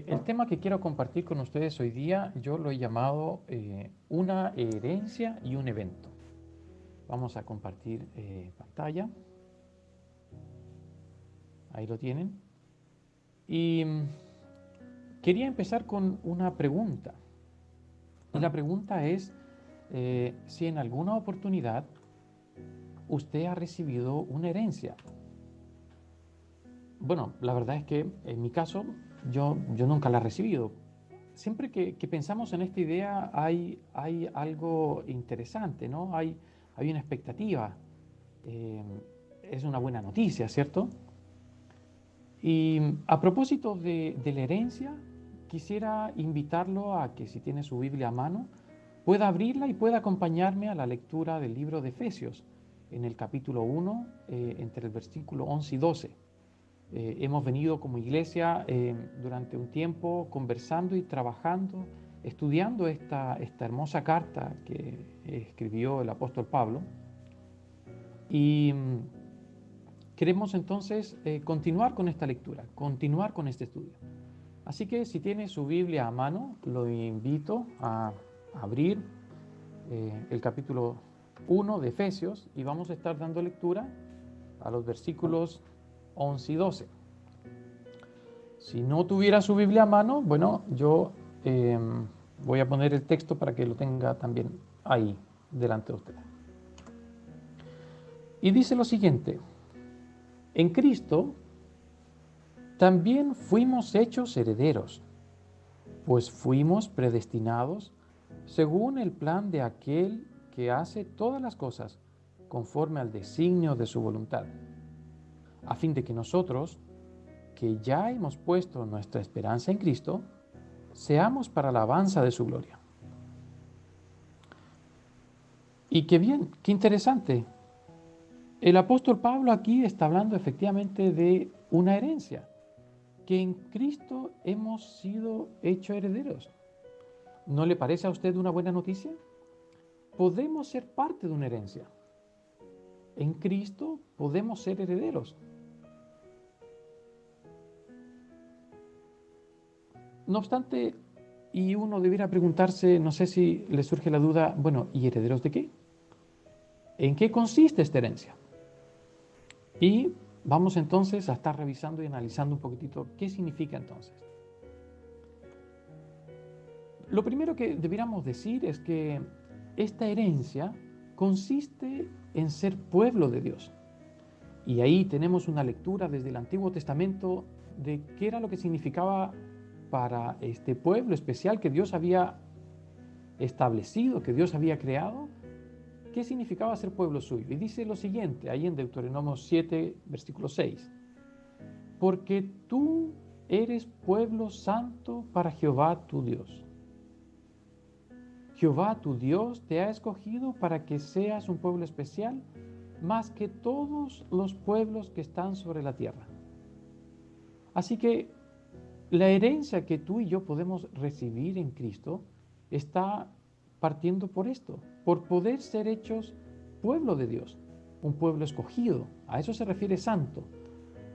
El tema que quiero compartir con ustedes hoy día, yo lo he llamado una herencia y un evento. Vamos a compartir pantalla. Ahí lo tienen. Y quería empezar con una pregunta. Y la pregunta es si en alguna oportunidad usted ha recibido una herencia. Bueno, la verdad es que en mi caso yo nunca la he recibido. Siempre que pensamos en esta idea hay algo interesante, ¿no? Hay una expectativa. Eh, es una buena noticia, ¿cierto? Y a propósito de la herencia, quisiera invitarlo a que si tiene su Biblia a mano, pueda abrirla y pueda acompañarme a la lectura del libro de Efesios, en el capítulo 1, entre el versículo 11 y 12. Hemos venido como iglesia durante un tiempo conversando y trabajando, estudiando esta hermosa carta que escribió el apóstol Pablo. Y queremos entonces continuar con esta lectura, continuar con este estudio. Así que si tiene su Biblia a mano, lo invito a abrir el capítulo 1 de Efesios y vamos a estar dando lectura a los versículos 11 y 12. Si no tuviera su Biblia a mano, bueno, yo voy a poner el texto para que lo tenga también ahí, delante de usted. Y dice lo siguiente: en Cristo también fuimos hechos herederos, pues fuimos predestinados según el plan de aquel que hace todas las cosas conforme al designio de su voluntad, a fin de que nosotros, que ya hemos puesto nuestra esperanza en Cristo, seamos para la alabanza de su gloria. Y qué bien, qué interesante. El apóstol Pablo aquí está hablando efectivamente de una herencia, que en Cristo hemos sido hechos herederos. ¿No le parece a usted una buena noticia? Podemos ser parte de una herencia. En Cristo podemos ser herederos. No obstante, y uno debiera preguntarse, no sé si le surge la duda, bueno, ¿y herederos de qué? ¿En qué consiste esta herencia? Y vamos entonces a estar revisando y analizando un poquitito qué significa entonces. Lo primero que debiéramos decir es que esta herencia consiste en ser pueblo de Dios. Y ahí tenemos una lectura desde el Antiguo Testamento de qué era lo que significaba para este pueblo especial que Dios había establecido, que Dios había creado, qué significaba ser pueblo suyo. Y dice lo siguiente, ahí en Deuteronomio 7, versículo 6. Porque tú eres pueblo santo para Jehová tu Dios. Jehová tu Dios te ha escogido para que seas un pueblo especial, más que todos los pueblos que están sobre la tierra. Así que la herencia que tú y yo podemos recibir en Cristo está partiendo por esto, por poder ser hechos pueblo de Dios, un pueblo escogido. A eso se refiere santo,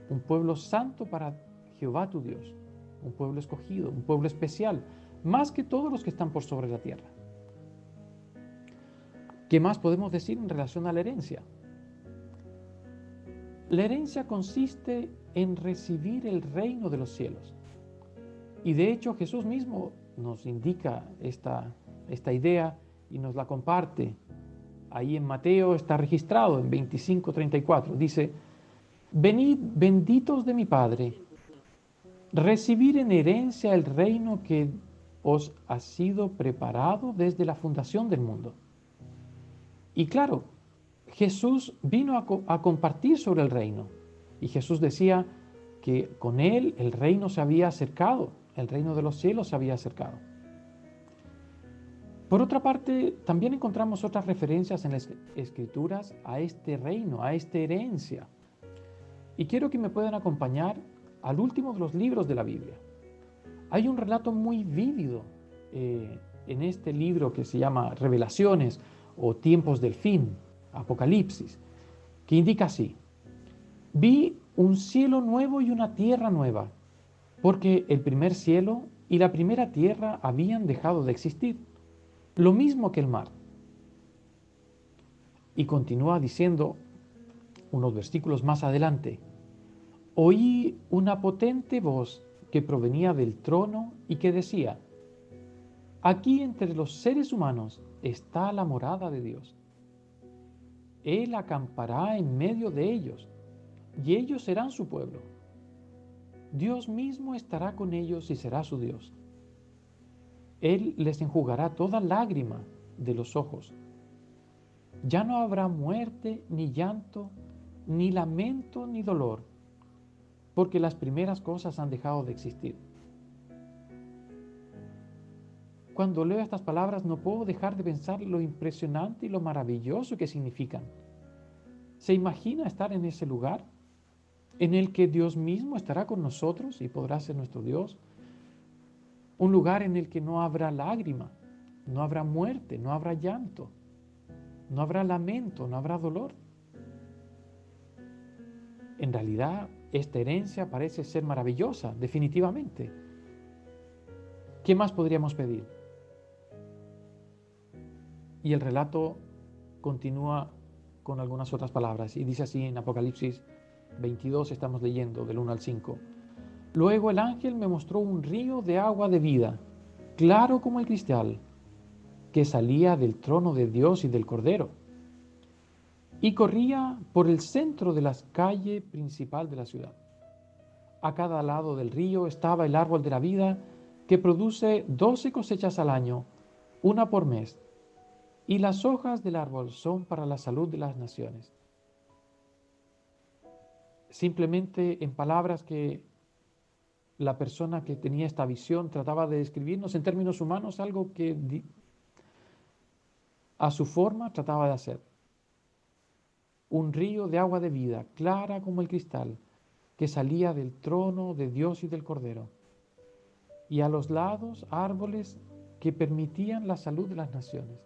un pueblo santo para Jehová tu Dios, un pueblo escogido, un pueblo especial, más que todos los que están por sobre la tierra. ¿Qué más podemos decir en relación a la herencia? La herencia consiste en recibir el reino de los cielos. Y de hecho Jesús mismo nos indica esta idea y nos la comparte. Ahí en Mateo está registrado en 25:34. Dice: venid benditos de mi Padre, recibir en herencia el reino que os ha sido preparado desde la fundación del mundo. Y claro, Jesús vino a compartir sobre el reino. Y Jesús decía que con él el reino se había acercado, el reino de los cielos se había acercado. Por otra parte, también encontramos otras referencias en las Escrituras a este reino, a esta herencia. Y quiero que me puedan acompañar al último de los libros de la Biblia. Hay un relato muy vívido en este libro que se llama Revelaciones o Tiempos del Fin, Apocalipsis, que indica así: vi un cielo nuevo y una tierra nueva, porque el primer cielo y la primera tierra habían dejado de existir, lo mismo que el mar. Y continúa diciendo unos versículos más adelante: oí una potente voz que provenía del trono y que decía: aquí entre los seres humanos está la morada de Dios. Él acampará en medio de ellos, y ellos serán su pueblo. Dios mismo estará con ellos y será su Dios. Él les enjugará toda lágrima de los ojos. Ya no habrá muerte, ni llanto, ni lamento, ni dolor, porque las primeras cosas han dejado de existir. Cuando leo estas palabras no puedo dejar de pensar lo impresionante y lo maravilloso que significan. ¿Se imagina estar en ese lugar en el que Dios mismo estará con nosotros y podrá ser nuestro Dios? Un lugar en el que no habrá lágrima, no habrá muerte, no habrá llanto, no habrá lamento, no habrá dolor. En realidad, esta herencia parece ser maravillosa, definitivamente. ¿Qué más podríamos pedir? Y el relato continúa con algunas otras palabras y dice así en Apocalipsis 22, estamos leyendo del 1 al 5. Luego el ángel me mostró un río de agua de vida, claro como el cristal, que salía del trono de Dios y del Cordero, y corría por el centro de la calle principal de la ciudad. A cada lado del río estaba el árbol de la vida, que produce 12 cosechas al año, una por mes, y las hojas del árbol son para la salud de las naciones. Simplemente en palabras que la persona que tenía esta visión trataba de describirnos en términos humanos, algo que a su forma trataba de hacer. Un río de agua de vida, clara como el cristal, que salía del trono de Dios y del Cordero. Y a los lados árboles que permitían la salud de las naciones.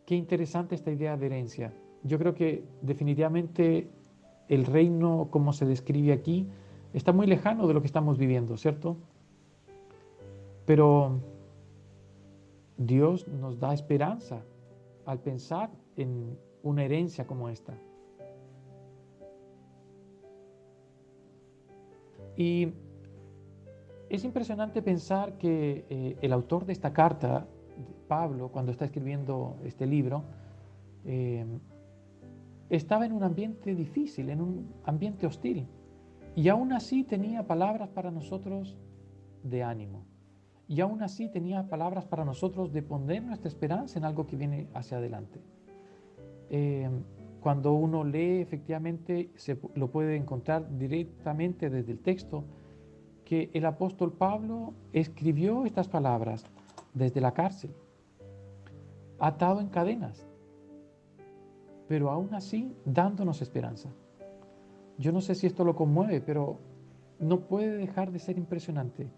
Qué interesante esta idea de herencia. Yo creo que definitivamente el reino, como se describe aquí, está muy lejano de lo que estamos viviendo, ¿cierto? Pero Dios nos da esperanza al pensar en una herencia como esta. Y es impresionante pensar que el autor de esta carta, Pablo, cuando está escribiendo este libro, estaba en un ambiente difícil, en un ambiente hostil, y aún así tenía palabras para nosotros de ánimo, y aún así tenía palabras para nosotros de poner nuestra esperanza en algo que viene hacia adelante. Cuando uno lee, efectivamente, lo puede encontrar directamente desde el texto, que el apóstol Pablo escribió estas palabras desde la cárcel, atado en cadenas, pero aún así dándonos esperanza. Yo no sé si esto lo conmueve, pero no puede dejar de ser impresionante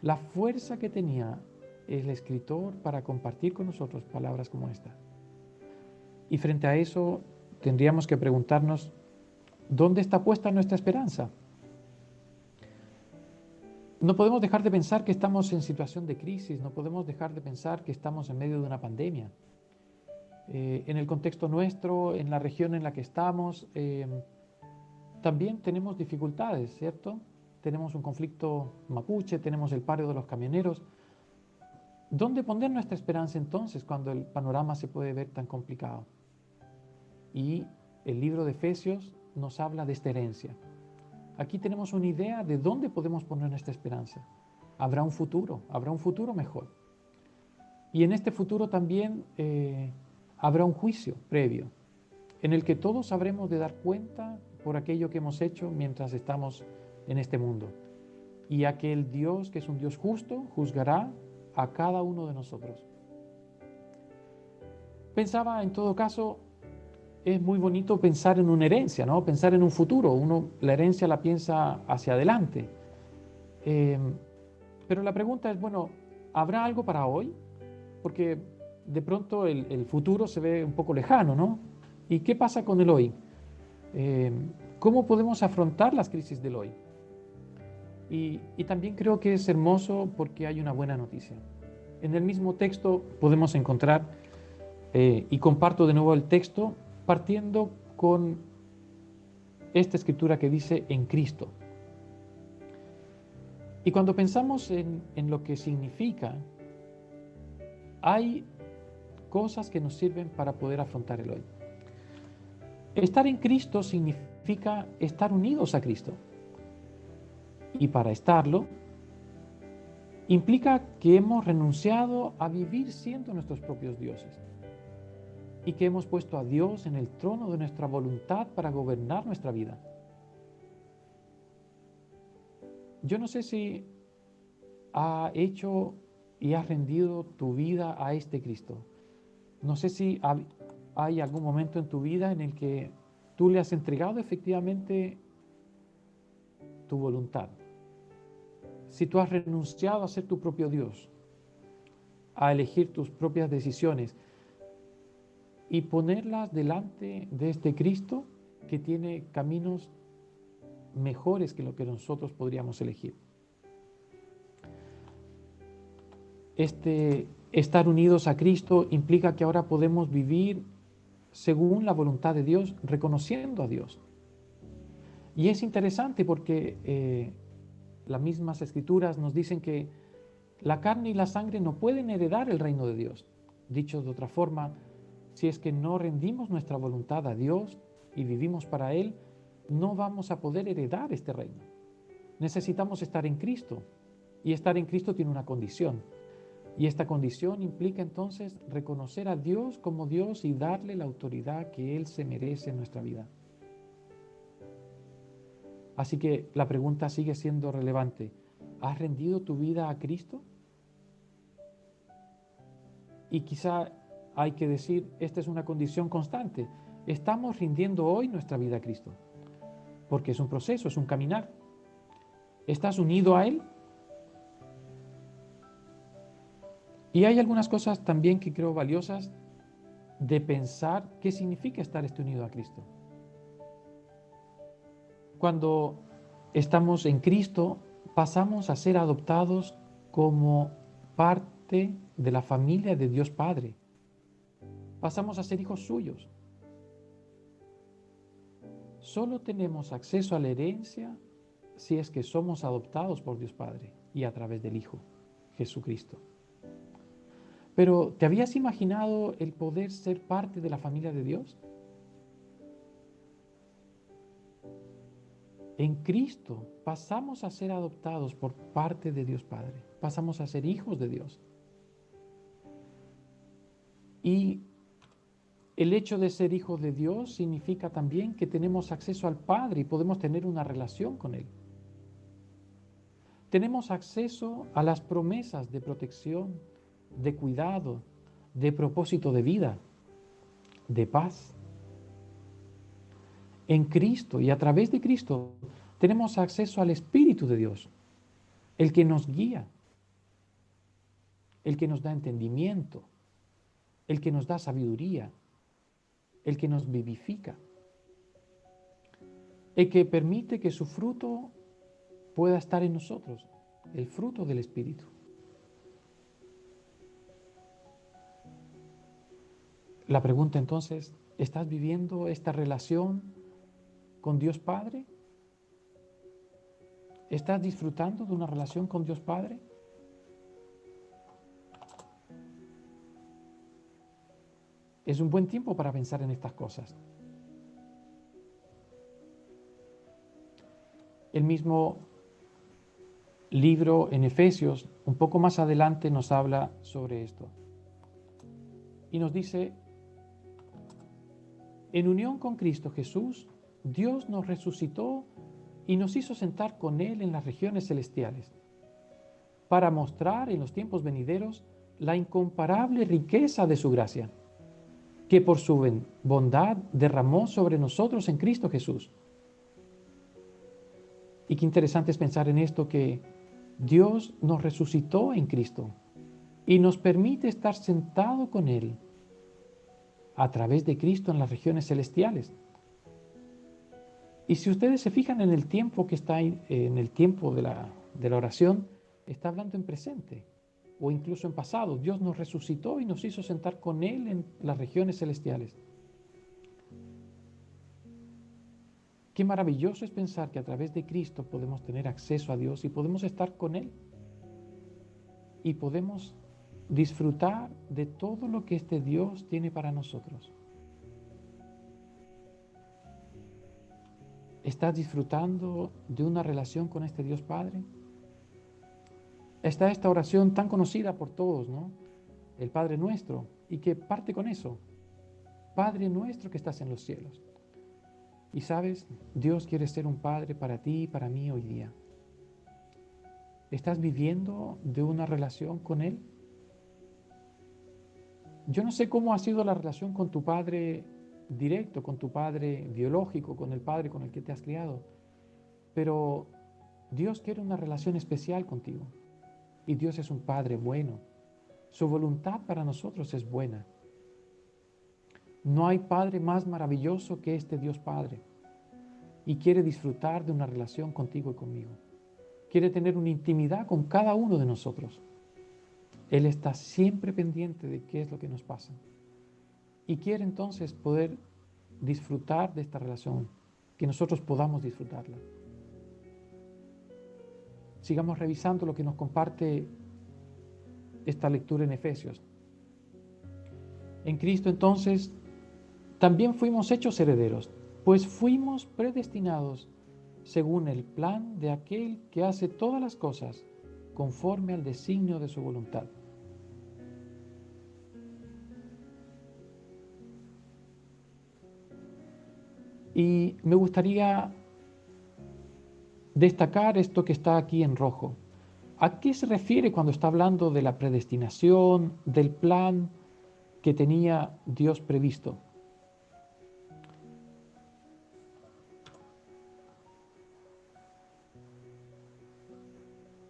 la fuerza que tenía el escritor para compartir con nosotros palabras como esta. Y frente a eso tendríamos que preguntarnos, ¿dónde está puesta nuestra esperanza? No podemos dejar de pensar que estamos en situación de crisis, no podemos dejar de pensar que estamos en medio de una pandemia. En el contexto nuestro, en la región en la que estamos, también tenemos dificultades, ¿cierto? Tenemos un conflicto mapuche, tenemos el paro de los camioneros. ¿Dónde poner nuestra esperanza entonces cuando el panorama se puede ver tan complicado? Y el libro de Efesios nos habla de esta herencia. Aquí tenemos una idea de dónde podemos poner nuestra esperanza. Habrá un futuro mejor. Y en este futuro también habrá un juicio previo, en el que todos habremos de dar cuenta por aquello que hemos hecho mientras estamos en este mundo. Y aquel Dios, que es un Dios justo, juzgará a cada uno de nosotros. Pensaba, en todo caso, es muy bonito pensar en una herencia, ¿no? Pensar en un futuro. Uno la herencia la piensa hacia adelante. Pero la pregunta es, bueno, ¿habrá algo para hoy? Porque de pronto el futuro se ve un poco lejano, ¿no? ¿Y qué pasa con el hoy? ¿Cómo podemos afrontar las crisis del hoy? Y también creo que es hermoso porque hay una buena noticia. En el mismo texto podemos encontrar, y comparto de nuevo el texto, partiendo con esta escritura que dice en Cristo. Y cuando pensamos en lo que significa, hay cosas que nos sirven para poder afrontar el hoy. Estar en Cristo significa estar unidos a Cristo. Y para estarlo, implica que hemos renunciado a vivir siendo nuestros propios dioses y que hemos puesto a Dios en el trono de nuestra voluntad para gobernar nuestra vida. Yo no sé si ha hecho y has rendido tu vida a este Cristo. No sé si hay algún momento en tu vida en el que tú le has entregado efectivamente tu voluntad. Si tú has renunciado a ser tu propio Dios, a elegir tus propias decisiones y ponerlas delante de este Cristo que tiene caminos mejores que lo que nosotros podríamos elegir. Estar unidos a Cristo implica que ahora podemos vivir según la voluntad de Dios, reconociendo a Dios. Y es interesante porque las mismas escrituras nos dicen que la carne y la sangre no pueden heredar el reino de Dios. Dicho de otra forma, si es que no rendimos nuestra voluntad a Dios y vivimos para Él, no vamos a poder heredar este reino. Necesitamos estar en Cristo, y estar en Cristo tiene una condición. Y esta condición implica entonces reconocer a Dios como Dios y darle la autoridad que Él se merece en nuestra vida. Así que la pregunta sigue siendo relevante. ¿Has rendido tu vida a Cristo? Y quizá hay que decir, esta es una condición constante. Estamos rindiendo hoy nuestra vida a Cristo, porque es un proceso, es un caminar. ¿Estás unido a Él? Y hay algunas cosas también que creo valiosas de pensar qué significa estar unido a Cristo. Cuando estamos en Cristo, pasamos a ser adoptados como parte de la familia de Dios Padre. Pasamos a ser hijos suyos. Solo tenemos acceso a la herencia si es que somos adoptados por Dios Padre y a través del Hijo, Jesucristo. Pero, ¿te habías imaginado el poder ser parte de la familia de Dios? En Cristo pasamos a ser adoptados por parte de Dios Padre. Pasamos a ser hijos de Dios. Y el hecho de ser hijos de Dios significa también que tenemos acceso al Padre y podemos tener una relación con Él. Tenemos acceso a las promesas de protección, de cuidado, de propósito de vida, de paz. En Cristo y a través de Cristo tenemos acceso al Espíritu de Dios, el que nos guía, el que nos da entendimiento, el que nos da sabiduría, el que nos vivifica, el que permite que su fruto pueda estar en nosotros, el fruto del Espíritu. La pregunta entonces, ¿estás viviendo esta relación con Dios Padre? ¿Estás disfrutando de una relación con Dios Padre? Es un buen tiempo para pensar en estas cosas. El mismo libro en Efesios, un poco más adelante, nos habla sobre esto. Y nos dice, en unión con Cristo Jesús, Dios nos resucitó y nos hizo sentar con Él en las regiones celestiales, para mostrar en los tiempos venideros la incomparable riqueza de su gracia, que por su bondad derramó sobre nosotros en Cristo Jesús. Y qué interesante es pensar en esto, que Dios nos resucitó en Cristo y nos permite estar sentado con Él a través de Cristo en las regiones celestiales. Y si ustedes se fijan en el tiempo que está ahí, en el tiempo de la oración, está hablando en presente o incluso en pasado. Dios nos resucitó y nos hizo sentar con Él en las regiones celestiales. Qué maravilloso es pensar que a través de Cristo podemos tener acceso a Dios y podemos estar con Él y podemos disfrutar de todo lo que este Dios tiene para nosotros. ¿Estás disfrutando de una relación con este Dios Padre? Está esta oración tan conocida por todos, ¿no? El Padre Nuestro, y que parte con eso. Padre nuestro que estás en los cielos. Y sabes, Dios quiere ser un Padre para ti y para mí hoy día. ¿Estás viviendo de una relación con Él? Yo no sé cómo ha sido la relación con tu Padre directo, con tu Padre biológico, con el Padre con el que te has criado, pero Dios quiere una relación especial contigo. Y Dios es un Padre bueno. Su voluntad para nosotros es buena. No hay Padre más maravilloso que este Dios Padre. Y quiere disfrutar de una relación contigo y conmigo. Quiere tener una intimidad con cada uno de nosotros. Él está siempre pendiente de qué es lo que nos pasa. Y quiere entonces poder disfrutar de esta relación, que nosotros podamos disfrutarla. Sigamos revisando lo que nos comparte esta lectura en Efesios. En Cristo entonces también fuimos hechos herederos, pues fuimos predestinados según el plan de aquel que hace todas las cosas conforme al designio de su voluntad. Y me gustaría destacar esto que está aquí en rojo. ¿A qué se refiere cuando está hablando de la predestinación, del plan que tenía Dios previsto?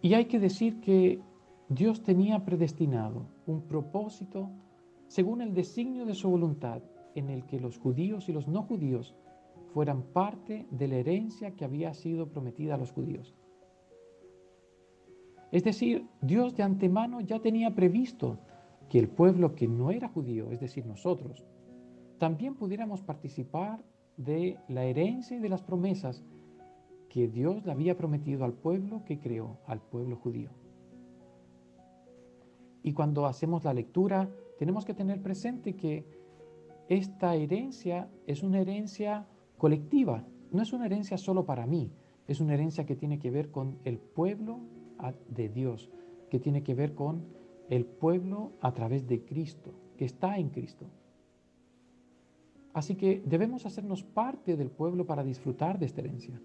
Y hay que decir que Dios tenía predestinado un propósito según el designio de su voluntad, en el que los judíos y los no judíos fueran parte de la herencia que había sido prometida a los judíos. Es decir, Dios de antemano ya tenía previsto que el pueblo que no era judío, es decir, nosotros, también pudiéramos participar de la herencia y de las promesas que Dios le había prometido al pueblo que creó, al pueblo judío. Y cuando hacemos la lectura, tenemos que tener presente que esta herencia es una herencia colectiva, no es una herencia solo para mí, es una herencia que tiene que ver con el pueblo de Dios, que tiene que ver con el pueblo a través de Cristo, que está en Cristo. Así que debemos hacernos parte del pueblo para disfrutar de esta herencia.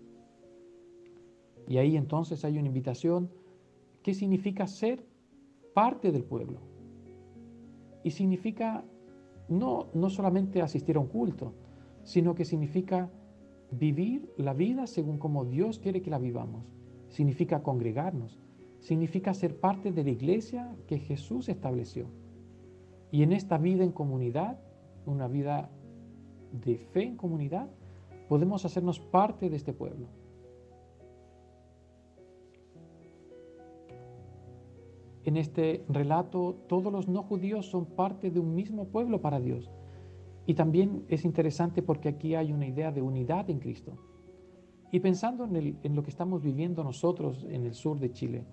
Y ahí entonces hay una invitación. ¿Qué significa ser parte del pueblo? Y significa no solamente asistir a un culto, sino que significa vivir la vida según como Dios quiere que la vivamos. Significa congregarnos, significa ser parte de la iglesia que Jesús estableció. Y en esta vida en comunidad, una vida de fe en comunidad, podemos hacernos parte de este pueblo. En este relato, todos los no judíos son parte de un mismo pueblo para Dios. Y también es interesante porque aquí hay una idea de unidad en Cristo. Y pensando en lo que estamos viviendo nosotros en el sur de Chile,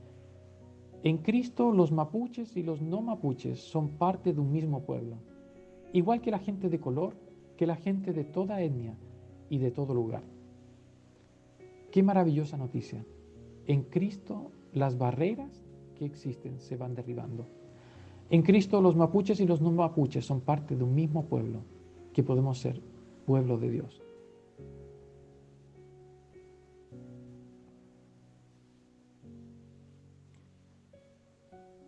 en Cristo los mapuches y los no mapuches son parte de un mismo pueblo. Igual que la gente de color, que la gente de toda etnia y de todo lugar. Qué maravillosa noticia. En Cristo las barreras que existen se van derribando. En Cristo los mapuches y los no mapuches son parte de un mismo pueblo, que podemos ser pueblo de Dios.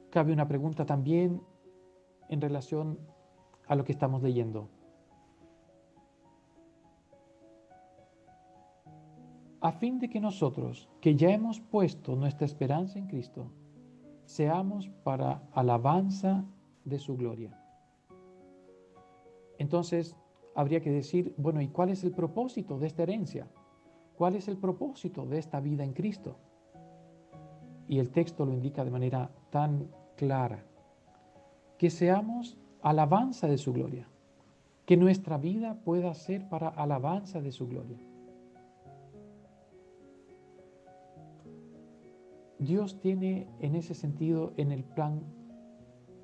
Cabe una pregunta también en relación a lo que estamos leyendo. A fin de que nosotros, que ya hemos puesto nuestra esperanza en Cristo, seamos para alabanza de su gloria. Entonces, habría que decir, bueno, ¿y cuál es el propósito de esta herencia? ¿Cuál es el propósito de esta vida en Cristo? Y el texto lo indica de manera tan clara. Que seamos alabanza de su gloria. Que nuestra vida pueda ser para alabanza de su gloria. Dios tiene en ese sentido, en el plan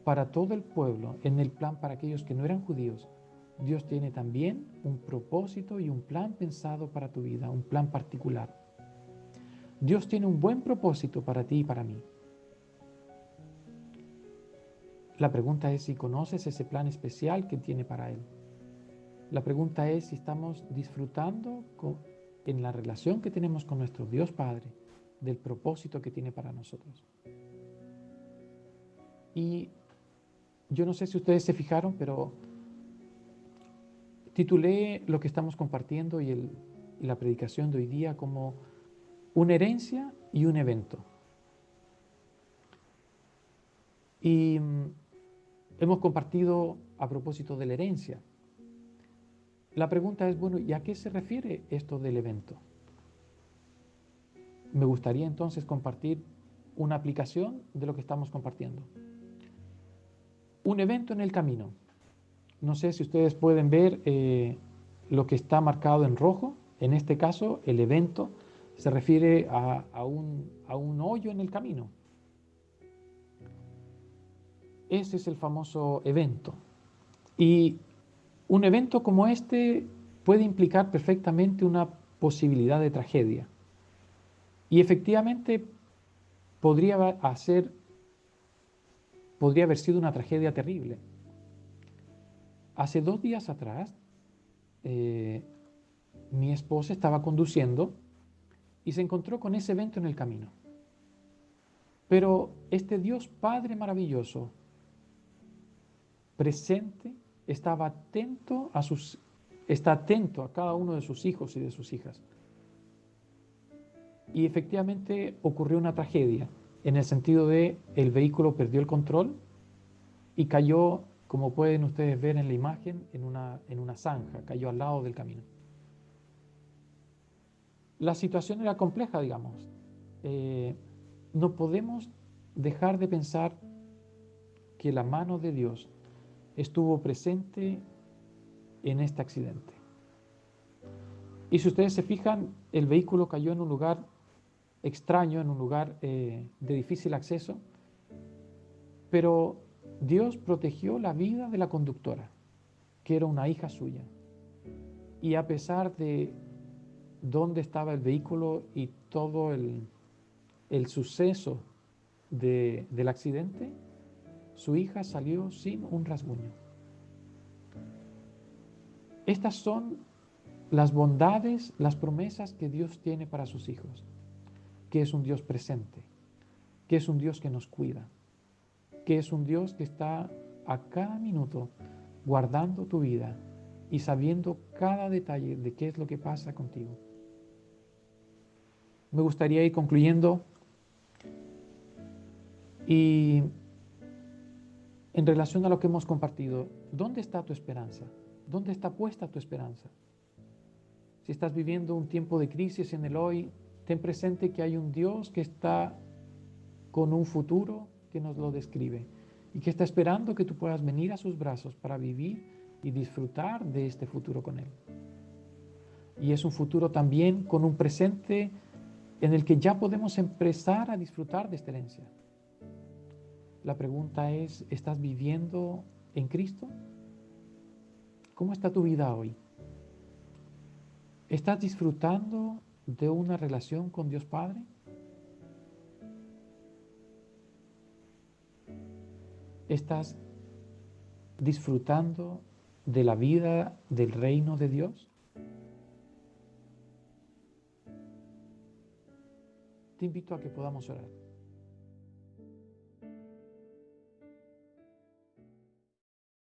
para todo el pueblo, en el plan para aquellos que no eran judíos, Dios tiene también un propósito y un plan pensado para tu vida, un plan particular. Dios tiene un buen propósito para ti y para mí. La pregunta es si conoces ese plan especial que tiene para Él. La pregunta es si estamos disfrutando en la relación que tenemos con nuestro Dios Padre del propósito que tiene para nosotros. Y yo no sé si ustedes se fijaron, pero titulé lo que estamos compartiendo y la predicación de hoy día como una herencia y un evento. Y hemos compartido a propósito de la herencia. La pregunta es, bueno, ¿y a qué se refiere esto del evento? Me gustaría entonces compartir una aplicación de lo que estamos compartiendo. Un evento en el camino. No sé si ustedes pueden ver lo que está marcado en rojo. En este caso, el evento se refiere a un hoyo en el camino. Ese es el famoso evento. Y un evento como este puede implicar perfectamente una posibilidad de tragedia. Y efectivamente podría haber sido una tragedia terrible. Hace 2 días atrás, mi esposa estaba conduciendo y se encontró con ese evento en el camino. Pero este Dios Padre maravilloso, presente, está atento a cada uno de sus hijos y de sus hijas. Y efectivamente ocurrió una tragedia, en el sentido de el vehículo perdió el control y cayó, como pueden ustedes ver en la imagen, en una zanja, cayó al lado del camino. La situación era compleja, digamos. No podemos dejar de pensar que la mano de Dios estuvo presente en este accidente. Y si ustedes se fijan, el vehículo cayó en un lugar extraño, en un lugar de difícil acceso, pero Dios protegió la vida de la conductora, que era una hija suya. Y a pesar de dónde estaba el vehículo y todo el suceso del accidente, su hija salió sin un rasguño. Estas son las bondades, las promesas que Dios tiene para sus hijos, que es un Dios presente, que es un Dios que nos cuida, que es un Dios que está a cada minuto guardando tu vida y sabiendo cada detalle de qué es lo que pasa contigo. Me gustaría ir concluyendo y en relación a lo que hemos compartido, ¿dónde está tu esperanza? ¿Dónde está puesta tu esperanza? Si estás viviendo un tiempo de crisis en el hoy, ten presente que hay un Dios que está con un futuro que nos lo describe y que está esperando que tú puedas venir a sus brazos para vivir y disfrutar de este futuro con Él. Y es un futuro también con un presente en el que ya podemos empezar a disfrutar de esta herencia. La pregunta es, ¿estás viviendo en Cristo? ¿Cómo está tu vida hoy? ¿Estás disfrutando de una relación con Dios Padre? ¿Estás disfrutando de la vida del reino de Dios? Te invito a que podamos orar.